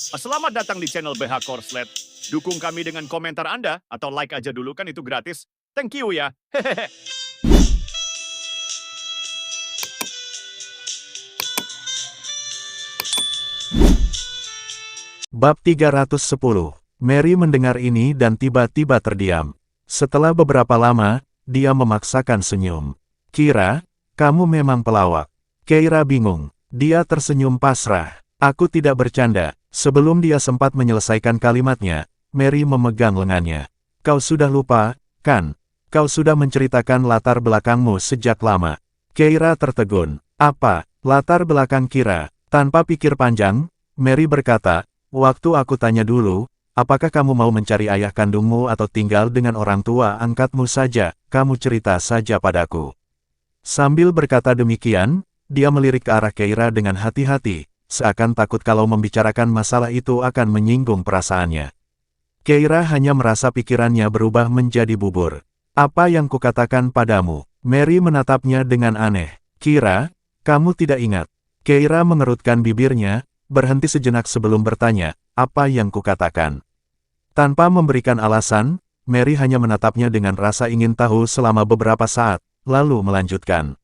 Selamat datang di channel BH Korslet. Dukung kami dengan komentar Anda atau like aja dulu kan itu gratis. Thank you ya. Hehehe. Bab 310. Mary mendengar ini dan tiba-tiba terdiam. Setelah beberapa lama, dia memaksakan senyum. Kira, kamu memang pelawak. Keira bingung. Dia tersenyum pasrah. Aku tidak bercanda. Sebelum dia sempat menyelesaikan kalimatnya, Mary memegang lengannya. Kau sudah lupa, kan? Kau sudah menceritakan latar belakangmu sejak lama. Keira tertegun. Apa? Latar belakang Kira? Tanpa pikir panjang, Mary berkata, waktu aku tanya dulu, apakah kamu mau mencari ayah kandungmu atau tinggal dengan orang tua angkatmu saja, kamu cerita saja padaku. Sambil berkata demikian, dia melirik ke arah Keira dengan hati-hati, seakan takut kalau membicarakan masalah itu akan menyinggung perasaannya. Keira hanya merasa pikirannya berubah menjadi bubur. Apa yang kukatakan padamu? Mary menatapnya dengan aneh. Kira, kamu tidak ingat. Keira mengerutkan bibirnya, berhenti sejenak sebelum bertanya, apa yang kukatakan? Tanpa memberikan alasan, Mary hanya menatapnya dengan rasa ingin tahu selama beberapa saat, lalu melanjutkan.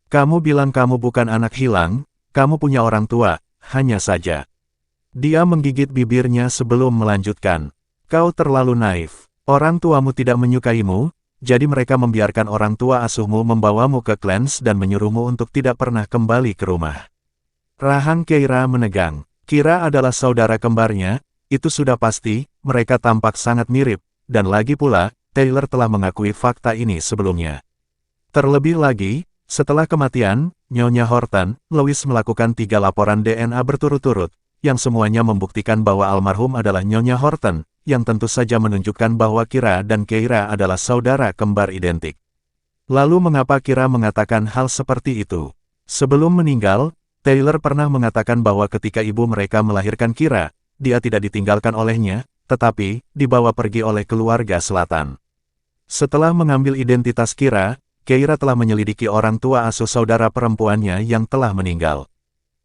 Kamu bilang kamu bukan anak hilang, kamu punya orang tua, hanya saja. Dia menggigit bibirnya sebelum melanjutkan. Kau terlalu naif. Orang tuamu tidak menyukaimu, jadi mereka membiarkan orang tua asuhmu membawamu ke Clans dan menyuruhmu untuk tidak pernah kembali ke rumah. Rahang Keira menegang. Kira adalah saudara kembarnya, itu sudah pasti, mereka tampak sangat mirip, dan lagi pula, Taylor telah mengakui fakta ini sebelumnya. Terlebih lagi, setelah kematian Nyonya Horton, Louis melakukan 3 laporan DNA berturut-turut, yang semuanya membuktikan bahwa almarhum adalah Nyonya Horton, yang tentu saja menunjukkan bahwa Kira dan Keira adalah saudara kembar identik. Lalu mengapa Kira mengatakan hal seperti itu? Sebelum meninggal, Taylor pernah mengatakan bahwa ketika ibu mereka melahirkan Kira, dia tidak ditinggalkan olehnya, tetapi dibawa pergi oleh keluarga selatan. Setelah mengambil identitas Kira, Keira telah menyelidiki orang tua asuh saudara perempuannya yang telah meninggal.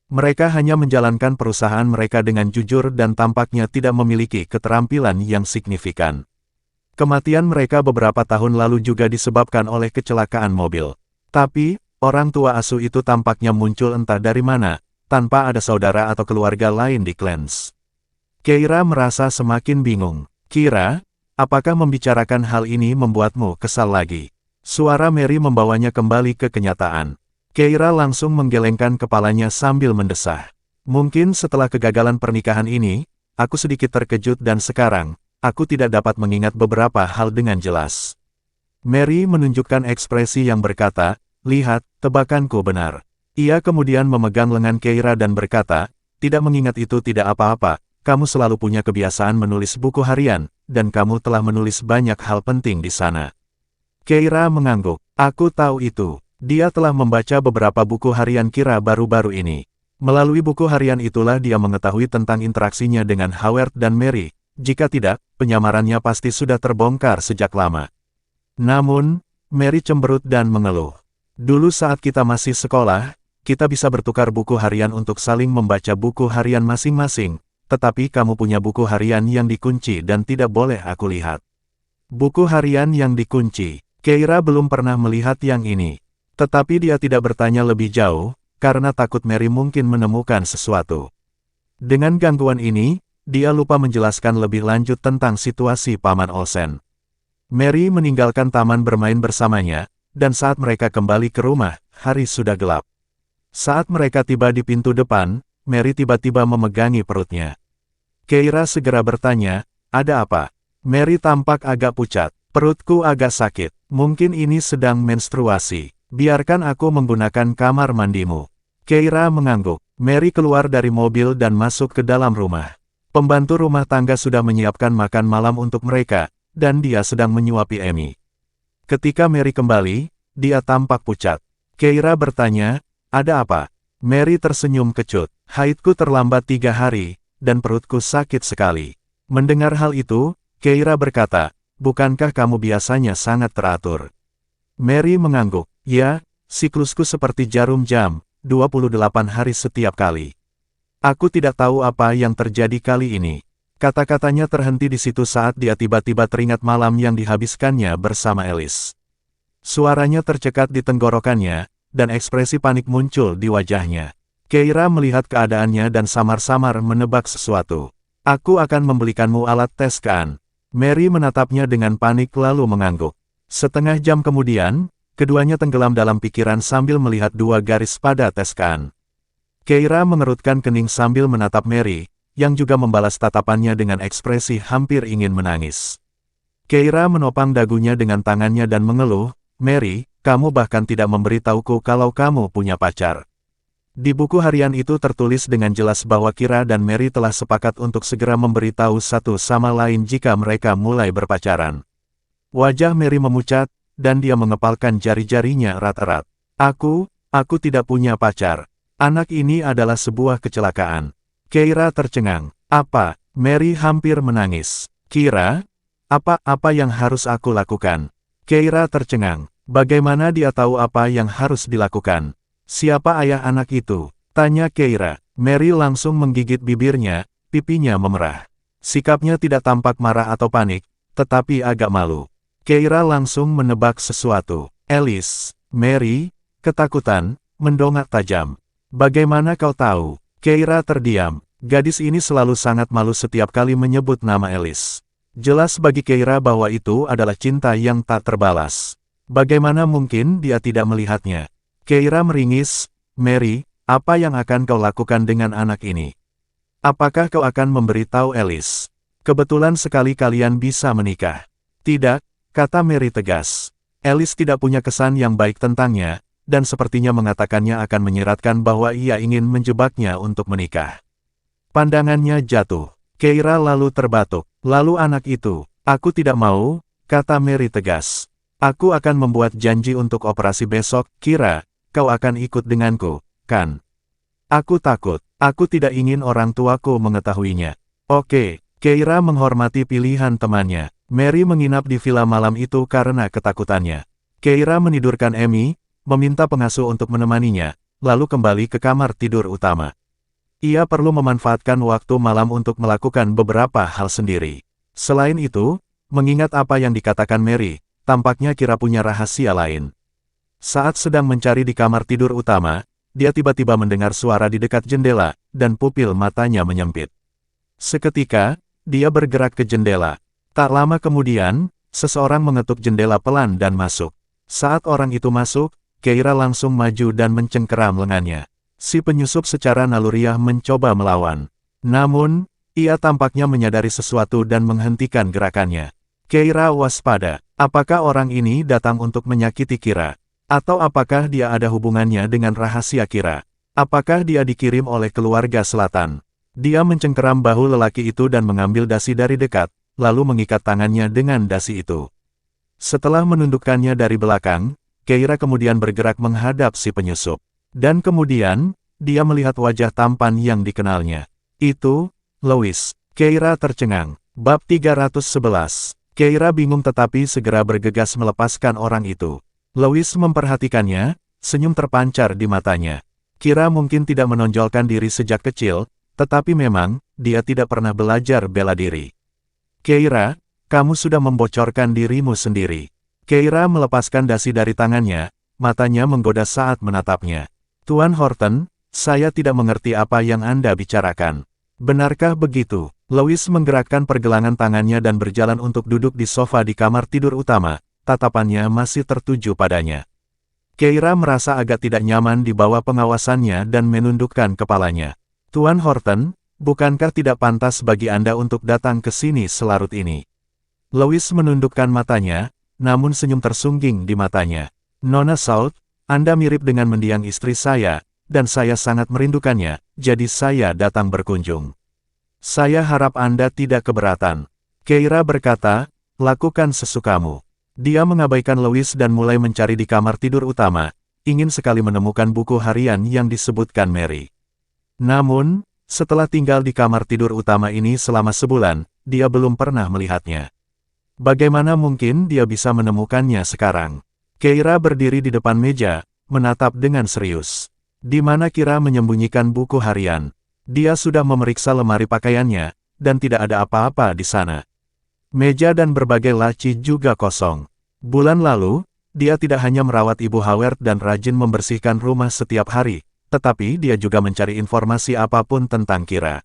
Mereka hanya menjalankan perusahaan mereka dengan jujur dan tampaknya tidak memiliki keterampilan yang signifikan. Kematian mereka beberapa tahun lalu juga disebabkan oleh kecelakaan mobil. Tapi, orang tua asuh itu tampaknya muncul entah dari mana, tanpa ada saudara atau keluarga lain di Clans. Keira merasa semakin bingung. Kira, apakah membicarakan hal ini membuatmu kesal lagi? Suara Mary membawanya kembali ke kenyataan. Keira langsung menggelengkan kepalanya sambil mendesah. Mungkin setelah kegagalan pernikahan ini, aku sedikit terkejut dan sekarang, aku tidak dapat mengingat beberapa hal dengan jelas. Mary menunjukkan ekspresi yang berkata, lihat, tebakanku benar. Ia kemudian memegang lengan Keira dan berkata, tidak mengingat itu tidak apa-apa, kamu selalu punya kebiasaan menulis buku harian, dan kamu telah menulis banyak hal penting di sana. Keira mengangguk. Aku tahu itu. Dia telah membaca beberapa buku harian Kira baru-baru ini. Melalui buku harian itulah dia mengetahui tentang interaksinya dengan Howard dan Mary. Jika tidak, penyamarannya pasti sudah terbongkar sejak lama. Namun, Mary cemberut dan mengeluh. Dulu saat kita masih sekolah, kita bisa bertukar buku harian untuk saling membaca buku harian masing-masing, tetapi kamu punya buku harian yang dikunci dan tidak boleh aku lihat. Buku harian yang dikunci. Keira belum pernah melihat yang ini. Tetapi dia tidak bertanya lebih jauh, karena takut Mary mungkin menemukan sesuatu. Dengan gangguan ini, dia lupa menjelaskan lebih lanjut tentang situasi Paman Olsen. Mary meninggalkan taman bermain bersamanya, dan saat mereka kembali ke rumah, hari sudah gelap. Saat mereka tiba di pintu depan, Mary tiba-tiba memegangi perutnya. Keira segera bertanya, ada apa? Mary tampak agak pucat. Perutku agak sakit. Mungkin ini sedang menstruasi. Biarkan aku menggunakan kamar mandimu. Keira mengangguk. Mary keluar dari mobil dan masuk ke dalam rumah. Pembantu rumah tangga sudah menyiapkan makan malam untuk mereka, dan dia sedang menyuapi Amy. Ketika Mary kembali, dia tampak pucat. Keira bertanya, ada apa? Mary tersenyum kecut. Haidku terlambat 3 hari, dan perutku sakit sekali. Mendengar hal itu, Keira berkata, bukankah kamu biasanya sangat teratur? Mary mengangguk. Ya, siklusku seperti jarum jam, 28 hari setiap kali. Aku tidak tahu apa yang terjadi kali ini. Kata-katanya terhenti di situ saat dia tiba-tiba teringat malam yang dihabiskannya bersama Alice. Suaranya tercekat di tenggorokannya, dan ekspresi panik muncul di wajahnya. Keira melihat keadaannya dan samar-samar menebak sesuatu. Aku akan membelikanmu alat tes kan? Mary menatapnya dengan panik lalu mengangguk. Setengah jam kemudian, keduanya tenggelam dalam pikiran sambil melihat dua garis pada tes kan. Keira mengerutkan kening sambil menatap Mary, yang juga membalas tatapannya dengan ekspresi hampir ingin menangis. Keira menopang dagunya dengan tangannya dan mengeluh, Mary, kamu bahkan tidak memberitahuku kalau kamu punya pacar. Di buku harian itu tertulis dengan jelas bahwa Kira dan Mary telah sepakat untuk segera memberitahu satu sama lain jika mereka mulai berpacaran. Wajah Mary memucat, dan dia mengepalkan jari-jarinya erat-erat. Aku tidak punya pacar. Anak ini adalah sebuah kecelakaan. Keira tercengang. Apa? Mary hampir menangis. Kira? Apa yang harus aku lakukan? Keira tercengang. Bagaimana dia tahu apa yang harus dilakukan? Siapa ayah anak itu? Tanya Keira. Mary langsung menggigit bibirnya, pipinya memerah. Sikapnya tidak tampak marah atau panik, tetapi agak malu. Keira langsung menebak sesuatu. Alice, Mary, ketakutan, mendongak tajam. Bagaimana kau tahu? Keira terdiam. Gadis ini selalu sangat malu setiap kali menyebut nama Alice. Jelas bagi Keira bahwa itu adalah cinta yang tak terbalas. Bagaimana mungkin dia tidak melihatnya? Keira meringis, Mary, apa yang akan kau lakukan dengan anak ini? Apakah kau akan memberitahu Alice? Kebetulan sekali kalian bisa menikah. Tidak, kata Mary tegas. Alice tidak punya kesan yang baik tentangnya, dan sepertinya mengatakannya akan menyiratkan bahwa ia ingin menjebaknya untuk menikah. Pandangannya jatuh. Keira lalu terbatuk. Lalu anak itu, aku tidak mau, kata Mary tegas. Aku akan membuat janji untuk operasi besok, Kira, kau akan ikut denganku, kan? Aku takut, aku tidak ingin orang tuaku mengetahuinya. Oke, Keira menghormati pilihan temannya. Mary menginap di villa malam itu karena ketakutannya. Keira menidurkan Amy, meminta pengasuh untuk menemaninya, lalu kembali ke kamar tidur utama. Ia perlu memanfaatkan waktu malam untuk melakukan beberapa hal sendiri. Selain itu, mengingat apa yang dikatakan Mary, tampaknya Kira punya rahasia lain. Saat sedang mencari di kamar tidur utama, dia tiba-tiba mendengar suara di dekat jendela, dan pupil matanya menyempit. Seketika, dia bergerak ke jendela. Tak lama kemudian, seseorang mengetuk jendela pelan dan masuk. Saat orang itu masuk, Keira langsung maju dan mencengkeram lengannya. Si penyusup secara naluriah mencoba melawan. Namun, ia tampaknya menyadari sesuatu dan menghentikan gerakannya. Keira waspada. Apakah orang ini datang untuk menyakiti Kira? Atau apakah dia ada hubungannya dengan rahasia Kira? Apakah dia dikirim oleh keluarga selatan? Dia mencengkeram bahu lelaki itu dan mengambil dasi dari dekat, lalu mengikat tangannya dengan dasi itu. Setelah menundukkannya dari belakang, Keira kemudian bergerak menghadap si penyusup. Dan kemudian, dia melihat wajah tampan yang dikenalnya. Itu, Louis. Keira tercengang. Bab 311. Keira bingung tetapi segera bergegas melepaskan orang itu. Louis memperhatikannya, senyum terpancar di matanya. Kira mungkin tidak menonjolkan diri sejak kecil, tetapi memang, dia tidak pernah belajar bela diri. Keira, kamu sudah membocorkan dirimu sendiri. Keira melepaskan dasi dari tangannya, matanya menggoda saat menatapnya. Tuan Horton, saya tidak mengerti apa yang Anda bicarakan. Benarkah begitu? Louis menggerakkan pergelangan tangannya dan berjalan untuk duduk di sofa di kamar tidur utama, tatapannya masih tertuju padanya. Keira merasa agak tidak nyaman di bawah pengawasannya dan menundukkan kepalanya. Tuan Horton, bukankah tidak pantas bagi Anda untuk datang ke sini selarut ini? Louis menundukkan matanya, namun senyum tersungging di matanya. Nona Salt, Anda mirip dengan mendiang istri saya, dan saya sangat merindukannya, jadi saya datang berkunjung. Saya harap Anda tidak keberatan. Keira berkata, lakukan sesukamu. Dia mengabaikan Louis dan mulai mencari di kamar tidur utama, ingin sekali menemukan buku harian yang disebutkan Mary. Namun, setelah tinggal di kamar tidur utama ini selama sebulan, dia belum pernah melihatnya. Bagaimana mungkin dia bisa menemukannya sekarang? Keira berdiri di depan meja, menatap dengan serius. Di mana Kira menyembunyikan buku harian? Dia sudah memeriksa lemari pakaiannya, dan tidak ada apa-apa di sana. Meja dan berbagai laci juga kosong. Bulan lalu, dia tidak hanya merawat Ibu Howard dan rajin membersihkan rumah setiap hari, tetapi dia juga mencari informasi apapun tentang Kira.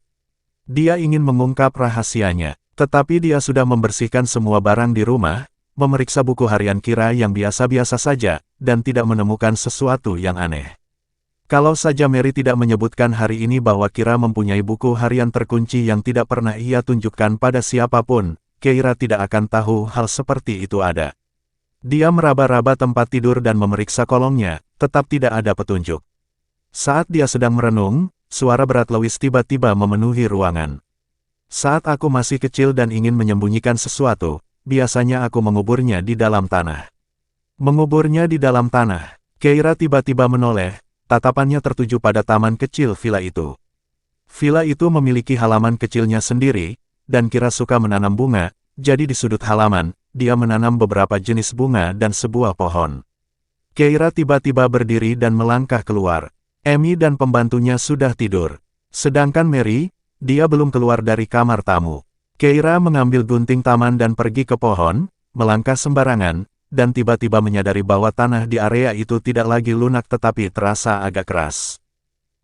Dia ingin mengungkap rahasianya, tetapi dia sudah membersihkan semua barang di rumah, memeriksa buku harian Kira yang biasa-biasa saja, dan tidak menemukan sesuatu yang aneh. Kalau saja Mary tidak menyebutkan hari ini bahwa Kira mempunyai buku harian terkunci yang tidak pernah ia tunjukkan pada siapapun, Kira tidak akan tahu hal seperti itu ada. Dia meraba-raba tempat tidur dan memeriksa kolongnya, tetap tidak ada petunjuk. Saat dia sedang merenung, suara berat Lois tiba-tiba memenuhi ruangan. Saat aku masih kecil dan ingin menyembunyikan sesuatu, biasanya aku menguburnya di dalam tanah. Menguburnya di dalam tanah. Keira tiba-tiba menoleh, tatapannya tertuju pada taman kecil villa itu. Villa itu memiliki halaman kecilnya sendiri, dan Kira suka menanam bunga, jadi di sudut halaman, dia menanam beberapa jenis bunga dan sebuah pohon. Keira tiba-tiba berdiri dan melangkah keluar. Amy dan pembantunya sudah tidur. Sedangkan Mary, dia belum keluar dari kamar tamu. Keira mengambil gunting taman dan pergi ke pohon, melangkah sembarangan, dan tiba-tiba menyadari bahwa tanah di area itu tidak lagi lunak tetapi terasa agak keras.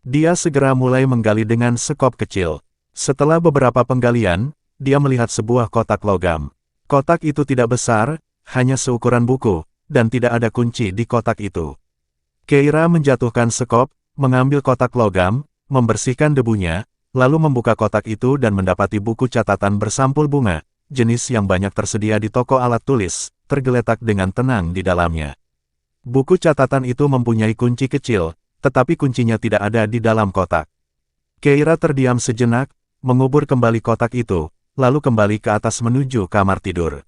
Dia segera mulai menggali dengan sekop kecil. Setelah beberapa penggalian, dia melihat sebuah kotak logam. Kotak itu tidak besar, hanya seukuran buku, dan tidak ada kunci di kotak itu. Keira menjatuhkan sekop, mengambil kotak logam, membersihkan debunya, lalu membuka kotak itu dan mendapati buku catatan bersampul bunga, jenis yang banyak tersedia di toko alat tulis, tergeletak dengan tenang di dalamnya. Buku catatan itu mempunyai kunci kecil, tetapi kuncinya tidak ada di dalam kotak. Keira terdiam sejenak, mengubur kembali kotak itu, lalu kembali ke atas menuju kamar tidur.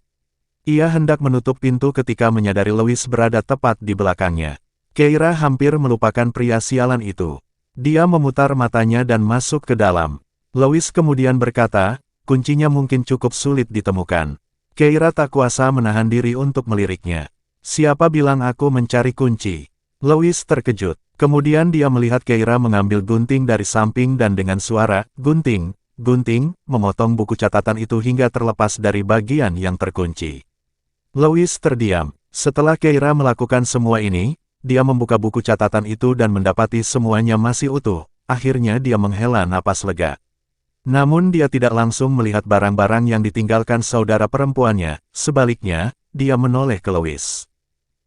Ia hendak menutup pintu ketika menyadari Lois berada tepat di belakangnya. Keira hampir melupakan pria sialan itu. Dia memutar matanya dan masuk ke dalam. Lois kemudian berkata, kuncinya mungkin cukup sulit ditemukan. Keira tak kuasa menahan diri untuk meliriknya. Siapa bilang aku mencari kunci? Lois terkejut. Kemudian dia melihat Keira mengambil gunting dari samping dan dengan suara, gunting, gunting, memotong buku catatan itu hingga terlepas dari bagian yang terkunci. Lois terdiam. Setelah Keira melakukan semua ini, dia membuka buku catatan itu dan mendapati semuanya masih utuh. Akhirnya dia menghela napas lega. Namun dia tidak langsung melihat barang-barang yang ditinggalkan saudara perempuannya, sebaliknya, dia menoleh ke Lois.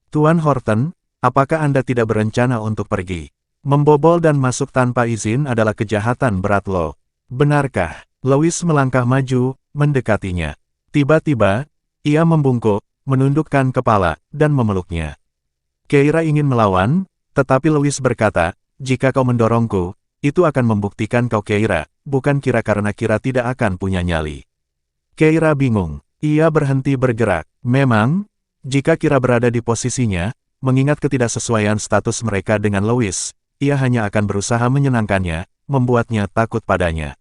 Tuan Horton, apakah Anda tidak berencana untuk pergi? Membobol dan masuk tanpa izin adalah kejahatan berat loh. Benarkah? Lois melangkah maju, mendekatinya. Tiba-tiba, ia membungkuk, menundukkan kepala, dan memeluknya. Keira ingin melawan, tetapi Lois berkata, jika kau mendorongku, itu akan membuktikan kau Keira, bukan Kira karena Kira tidak akan punya nyali. Keira bingung. Ia berhenti bergerak. Memang, jika Kira berada di posisinya, mengingat ketidaksesuaian status mereka dengan Lois, ia hanya akan berusaha menyenangkannya, membuatnya takut padanya.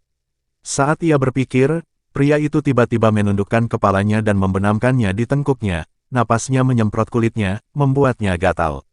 Saat ia berpikir, pria itu tiba-tiba menundukkan kepalanya dan membenamkannya di tengkuknya, napasnya menyemprot kulitnya, membuatnya gatal.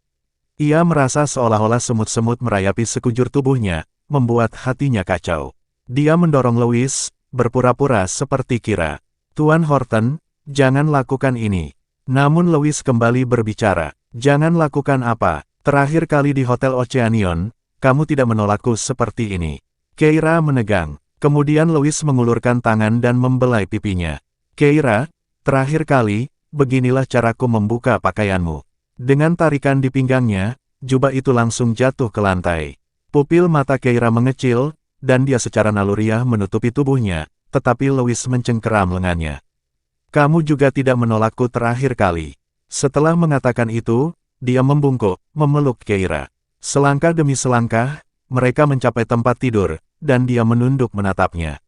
Ia merasa seolah-olah semut-semut merayapi sekujur tubuhnya, membuat hatinya kacau. Dia mendorong Lois, berpura-pura seperti Kira. Tuan Horton, jangan lakukan ini. Namun Lois kembali berbicara. Jangan lakukan apa? Terakhir kali di Hotel Oceanion, kamu tidak menolakku seperti ini. Keira menegang. Kemudian Lois mengulurkan tangan dan membelai pipinya. Keira, terakhir kali, beginilah caraku membuka pakaianmu. Dengan tarikan di pinggangnya, jubah itu langsung jatuh ke lantai. Pupil mata Keira mengecil, dan dia secara naluriah menutupi tubuhnya, tetapi Lois mencengkeram lengannya. Kamu juga tidak menolakku terakhir kali. Setelah mengatakan itu, dia membungkuk, memeluk Keira. Selangkah demi selangkah, mereka mencapai tempat tidur, dan dia menunduk menatapnya.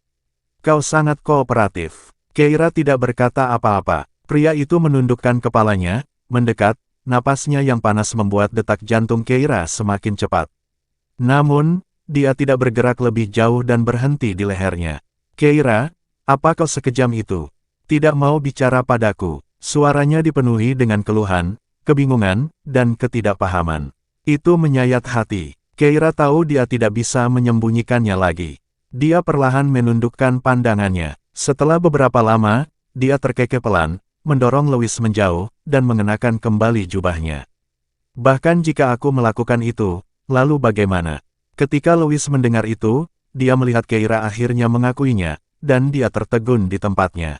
Kau sangat kooperatif. Keira tidak berkata apa-apa. Pria itu menundukkan kepalanya, mendekat, napasnya yang panas membuat detak jantung Keira semakin cepat. Namun, dia tidak bergerak lebih jauh dan berhenti di lehernya. Keira, apa kau sekejam itu? Tidak mau bicara padaku. Suaranya dipenuhi dengan keluhan, kebingungan, dan ketidakpahaman. Itu menyayat hati. Keira tahu dia tidak bisa menyembunyikannya lagi. Dia perlahan menundukkan pandangannya. Setelah beberapa lama, dia terkekeh pelan, mendorong Louis menjauh, dan mengenakan kembali jubahnya. Bahkan jika aku melakukan itu, lalu bagaimana? Ketika Louis mendengar itu, dia melihat Keira akhirnya mengakuinya, dan dia tertegun di tempatnya.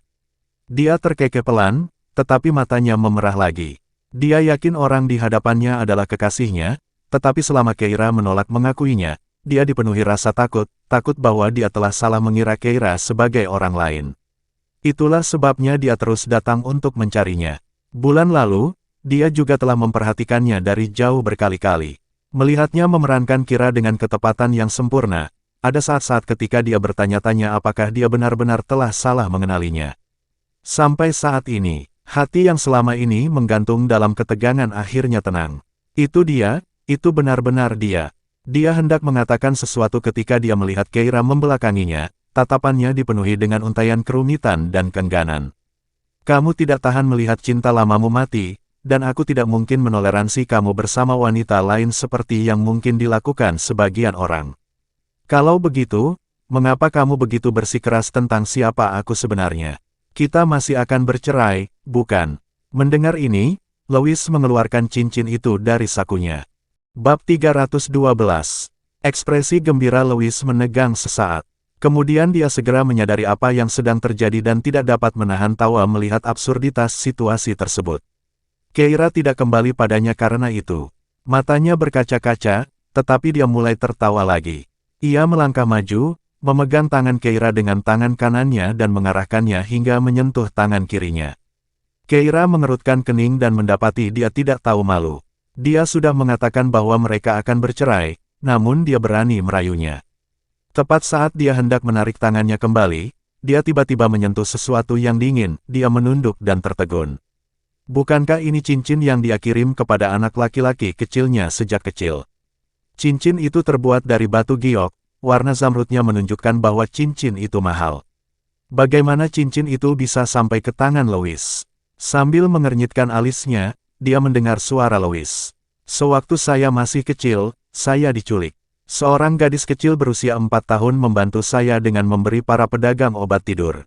Dia terkekeh pelan, tetapi matanya memerah lagi. Dia yakin orang di hadapannya adalah kekasihnya, tetapi selama Keira menolak mengakuinya, dia dipenuhi rasa takut bahwa dia telah salah mengira Keira sebagai orang lain. Itulah sebabnya dia terus datang untuk mencarinya. Bulan lalu, dia juga telah memperhatikannya dari jauh berkali-kali. Melihatnya memerankan Keira dengan ketepatan yang sempurna, ada saat-saat ketika dia bertanya-tanya apakah dia benar-benar telah salah mengenalinya. Sampai saat ini, hati yang selama ini menggantung dalam ketegangan akhirnya tenang. Itu dia, itu benar-benar dia. Dia hendak mengatakan sesuatu ketika dia melihat Keira membelakanginya, tatapannya dipenuhi dengan untaian kerumitan dan keengganan. Kamu tidak tahan melihat cinta lamamu mati, dan aku tidak mungkin menoleransi kamu bersama wanita lain seperti yang mungkin dilakukan sebagian orang. Kalau begitu, mengapa kamu begitu bersikeras tentang siapa aku sebenarnya? Kita masih akan bercerai, bukan? Mendengar ini, Louis mengeluarkan cincin itu dari sakunya. Bab 312. Ekspresi gembira Louis menegang sesaat. Kemudian dia segera menyadari apa yang sedang terjadi dan tidak dapat menahan tawa melihat absurditas situasi tersebut. Keira tidak kembali padanya karena itu. Matanya berkaca-kaca, tetapi dia mulai tertawa lagi. Ia melangkah maju, memegang tangan Keira dengan tangan kanannya dan mengarahkannya hingga menyentuh tangan kirinya. Keira mengerutkan kening dan mendapati dia tidak tahu malu. Dia sudah mengatakan bahwa mereka akan bercerai, namun dia berani merayunya. Tepat saat dia hendak menarik tangannya kembali, dia tiba-tiba menyentuh sesuatu yang dingin, dia menunduk dan tertegun. Bukankah ini cincin yang dia kirim kepada anak laki-laki kecilnya sejak kecil? Cincin itu terbuat dari batu giok, warna zamrudnya menunjukkan bahwa cincin itu mahal. Bagaimana cincin itu bisa sampai ke tangan Louis? Sambil mengernyitkan alisnya, dia mendengar suara Louis. Sewaktu saya masih kecil, saya diculik. Seorang gadis kecil berusia 4 tahun membantu saya dengan memberi para pedagang obat tidur.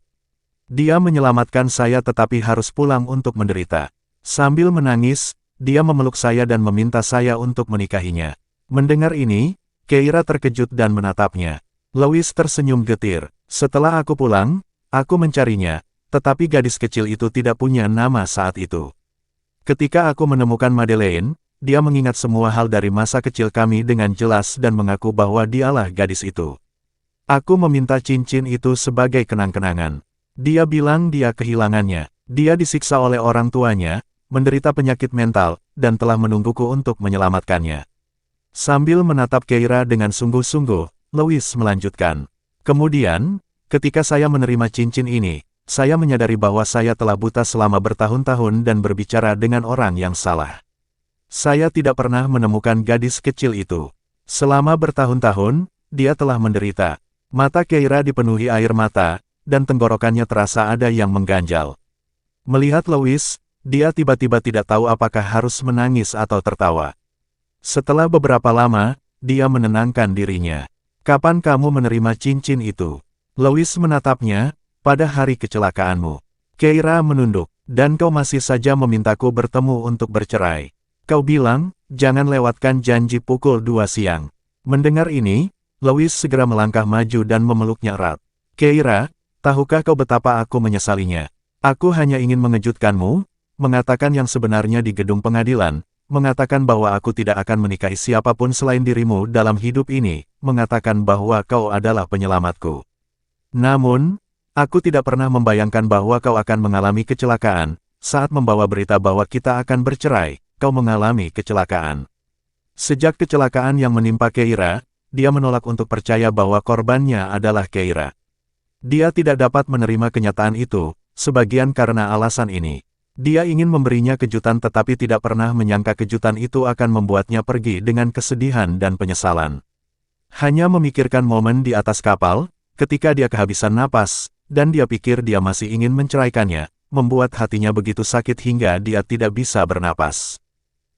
Dia menyelamatkan saya tetapi harus pulang untuk menderita. Sambil menangis, dia memeluk saya dan meminta saya untuk menikahinya. Mendengar ini, Keira terkejut dan menatapnya. Louis tersenyum getir. Setelah aku pulang, aku mencarinya, tetapi gadis kecil itu tidak punya nama saat itu. Ketika aku menemukan Madeleine, dia mengingat semua hal dari masa kecil kami dengan jelas dan mengaku bahwa dialah gadis itu. Aku meminta cincin itu sebagai kenang-kenangan. Dia bilang dia kehilangannya. Dia disiksa oleh orang tuanya, menderita penyakit mental, dan telah menungguku untuk menyelamatkannya. Sambil menatap Keira dengan sungguh-sungguh, Louis melanjutkan. Kemudian, ketika saya menerima cincin ini, saya menyadari bahwa saya telah buta selama bertahun-tahun dan berbicara dengan orang yang salah. Saya tidak pernah menemukan gadis kecil itu. Selama bertahun-tahun, dia telah menderita. Mata Keira dipenuhi air mata, dan tenggorokannya terasa ada yang mengganjal. Melihat Louis, dia tiba-tiba tidak tahu apakah harus menangis atau tertawa. Setelah beberapa lama, dia menenangkan dirinya. Kapan kamu menerima cincin itu? Louis menatapnya, pada hari kecelakaanmu. Keira menunduk, dan kau masih saja memintaku bertemu untuk bercerai. Kau bilang, jangan lewatkan janji pukul 2 siang. Mendengar ini, Louis segera melangkah maju dan memeluknya erat. Keira, tahukah kau betapa aku menyesalinya? Aku hanya ingin mengejutkanmu, mengatakan yang sebenarnya di gedung pengadilan, mengatakan bahwa aku tidak akan menikahi siapapun selain dirimu dalam hidup ini, mengatakan bahwa kau adalah penyelamatku. Namun, aku tidak pernah membayangkan bahwa kau akan mengalami kecelakaan. Saat membawa berita bahwa kita akan bercerai, kau mengalami kecelakaan. Sejak kecelakaan yang menimpa Keira, dia menolak untuk percaya bahwa korbannya adalah Keira. Dia tidak dapat menerima kenyataan itu, sebagian karena alasan ini. Dia ingin memberinya kejutan tetapi tidak pernah menyangka kejutan itu akan membuatnya pergi dengan kesedihan dan penyesalan. Hanya memikirkan momen di atas kapal, ketika dia kehabisan napas, dan dia pikir dia masih ingin menceraikannya, membuat hatinya begitu sakit hingga dia tidak bisa bernapas.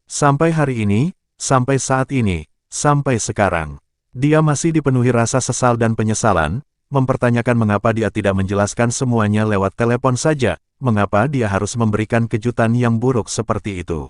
Sampai hari ini, sampai saat ini, sampai sekarang, Dia masih dipenuhi rasa sesal dan penyesalan, mempertanyakan mengapa dia tidak menjelaskan semuanya lewat telepon saja, mengapa dia harus memberikan kejutan yang buruk seperti itu.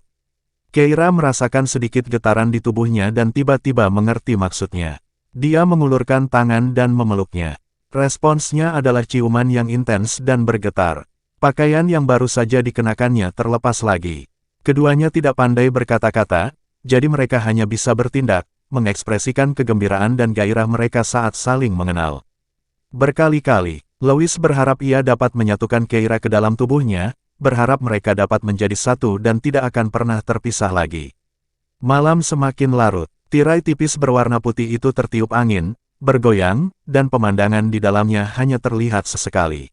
Keira merasakan sedikit getaran di tubuhnya dan tiba-tiba mengerti maksudnya. Dia mengulurkan tangan dan memeluknya. Responsnya adalah ciuman yang intens dan bergetar. Pakaian yang baru saja dikenakannya terlepas lagi. Keduanya tidak pandai berkata-kata, jadi mereka hanya bisa bertindak, mengekspresikan kegembiraan dan gairah mereka saat saling mengenal. Berkali-kali, Louis berharap ia dapat menyatukan Keira ke dalam tubuhnya, berharap mereka dapat menjadi satu dan tidak akan pernah terpisah lagi. Malam semakin larut, tirai tipis berwarna putih itu tertiup angin, bergoyang, dan pemandangan di dalamnya hanya terlihat sesekali.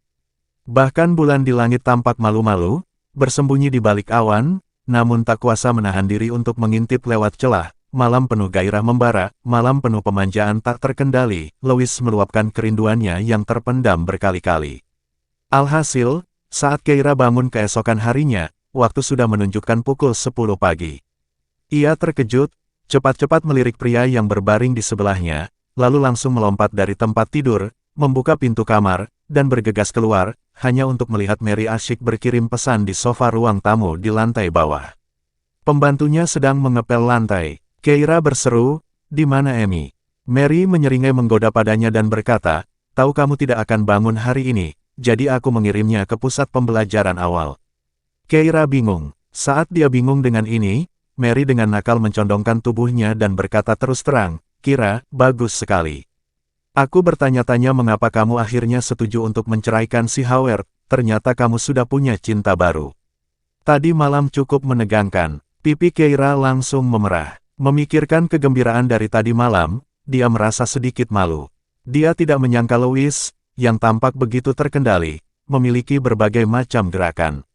Bahkan bulan di langit tampak malu-malu, bersembunyi di balik awan, namun tak kuasa menahan diri untuk mengintip lewat celah. Malam penuh gairah membara, malam penuh pemanjaan tak terkendali, Louis meluapkan kerinduannya yang terpendam berkali-kali. Alhasil, saat Keira bangun keesokan harinya, waktu sudah menunjukkan pukul 10 pagi. Ia terkejut, cepat-cepat melirik pria yang berbaring di sebelahnya, lalu langsung melompat dari tempat tidur, membuka pintu kamar, dan bergegas keluar, hanya untuk melihat Mary asyik berkirim pesan di sofa ruang tamu di lantai bawah. Pembantunya sedang mengepel lantai. Keira berseru, "Di mana Amy?" Mary menyeringai menggoda padanya dan berkata, "Tahu kamu tidak akan bangun hari ini, jadi aku mengirimnya ke pusat pembelajaran awal." Keira bingung. Saat dia bingung dengan ini, Mary dengan nakal mencondongkan tubuhnya dan berkata terus terang, "Kira, bagus sekali. Aku bertanya-tanya mengapa kamu akhirnya setuju untuk menceraikan si Howard, ternyata kamu sudah punya cinta baru." Tadi malam cukup menegangkan. Pipi Keira langsung memerah. Memikirkan kegembiraan dari tadi malam, dia merasa sedikit malu. Dia tidak menyangka Louis, yang tampak begitu terkendali, memiliki berbagai macam gerakan.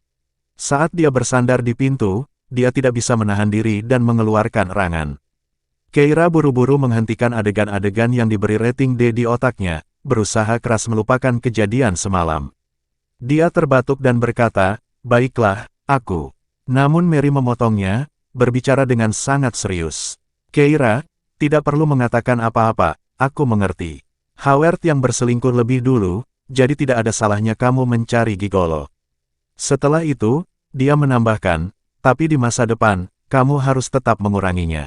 Saat dia bersandar di pintu, dia tidak bisa menahan diri dan mengeluarkan erangan. Keira buru-buru menghentikan adegan-adegan yang diberi rating D di otaknya, berusaha keras melupakan kejadian semalam. Dia terbatuk dan berkata, "Baiklah, aku." Namun Mary memotongnya, berbicara dengan sangat serius. "Keira, tidak perlu mengatakan apa-apa, aku mengerti. Howard yang berselingkuh lebih dulu, jadi tidak ada salahnya kamu mencari gigolo." Setelah itu, dia menambahkan, "Tapi di masa depan, kamu harus tetap menguranginya.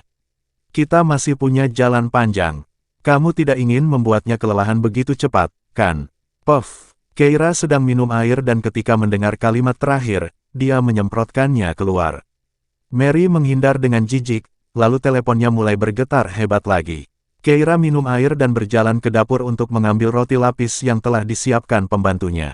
Kita masih punya jalan panjang. Kamu tidak ingin membuatnya kelelahan begitu cepat, kan?" Puff. Keira sedang minum air dan ketika mendengar kalimat terakhir, dia menyemprotkannya keluar. Mary menghindar dengan jijik, lalu teleponnya mulai bergetar hebat lagi. Keira minum air dan berjalan ke dapur untuk mengambil roti lapis yang telah disiapkan pembantunya.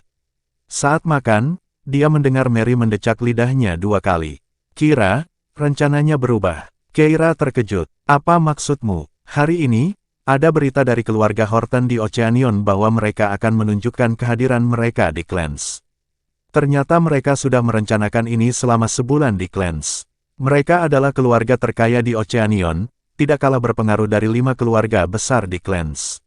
Saat makan, dia mendengar Mary mendecak lidahnya 2 kali. "Kira, rencananya berubah." Keira terkejut. "Apa maksudmu?" "Hari ini, ada berita dari keluarga Horton di Oceanion bahwa mereka akan menunjukkan kehadiran mereka di Clans. Ternyata mereka sudah merencanakan ini selama sebulan di Clans. Mereka adalah keluarga terkaya di Oceanion, tidak kalah berpengaruh dari 5 keluarga besar di Clans.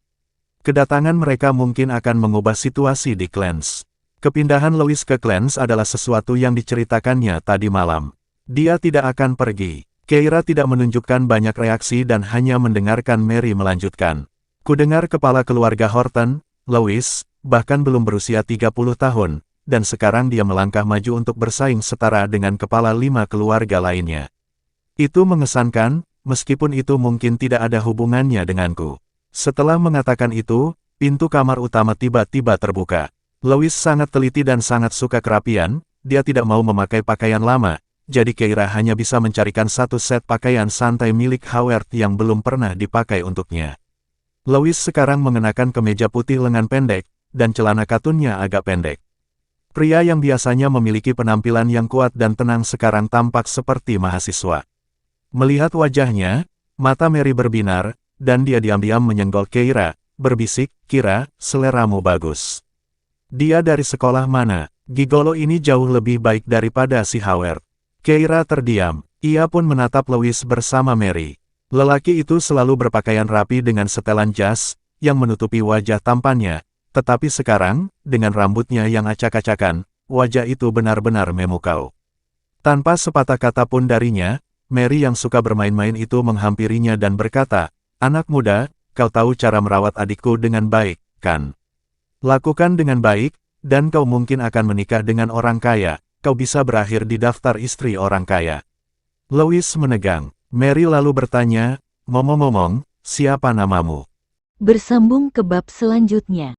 Kedatangan mereka mungkin akan mengubah situasi di Clans." Kepindahan Louis ke Clans adalah sesuatu yang diceritakannya tadi malam. Dia tidak akan pergi. Keira tidak menunjukkan banyak reaksi dan hanya mendengarkan Mary melanjutkan. "Kudengar kepala keluarga Horton, Louis, bahkan belum berusia 30 tahun. Dan sekarang dia melangkah maju untuk bersaing setara dengan kepala 5 keluarga lainnya. Itu mengesankan, meskipun itu mungkin tidak ada hubungannya denganku." Setelah mengatakan itu, pintu kamar utama tiba-tiba terbuka. Louis sangat teliti dan sangat suka kerapian, dia tidak mau memakai pakaian lama, jadi Keira hanya bisa mencarikan satu set pakaian santai milik Howard yang belum pernah dipakai untuknya. Louis sekarang mengenakan kemeja putih lengan pendek, dan celana katunnya agak pendek. Pria yang biasanya memiliki penampilan yang kuat dan tenang sekarang tampak seperti mahasiswa. Melihat wajahnya, mata Mary berbinar, dan dia diam-diam menyenggol Keira, berbisik, "Kira, seleramu bagus. Dia dari sekolah mana? Gigolo ini jauh lebih baik daripada si Howard." Keira terdiam. Ia pun menatap Louis bersama Mary. Lelaki itu selalu berpakaian rapi dengan setelan jas, yang menutupi wajah tampannya. Tetapi sekarang, dengan rambutnya yang acak-acakan, wajah itu benar-benar memukau. Tanpa sepatah kata pun darinya, Mary yang suka bermain-main itu menghampirinya dan berkata, "Anak muda, kau tahu cara merawat adikku dengan baik, kan? Lakukan dengan baik, dan kau mungkin akan menikah dengan orang kaya, kau bisa berakhir di daftar istri orang kaya. Louis menegang. Mary lalu bertanya, ngomong-ngomong, siapa namamu? Bersambung ke bab selanjutnya.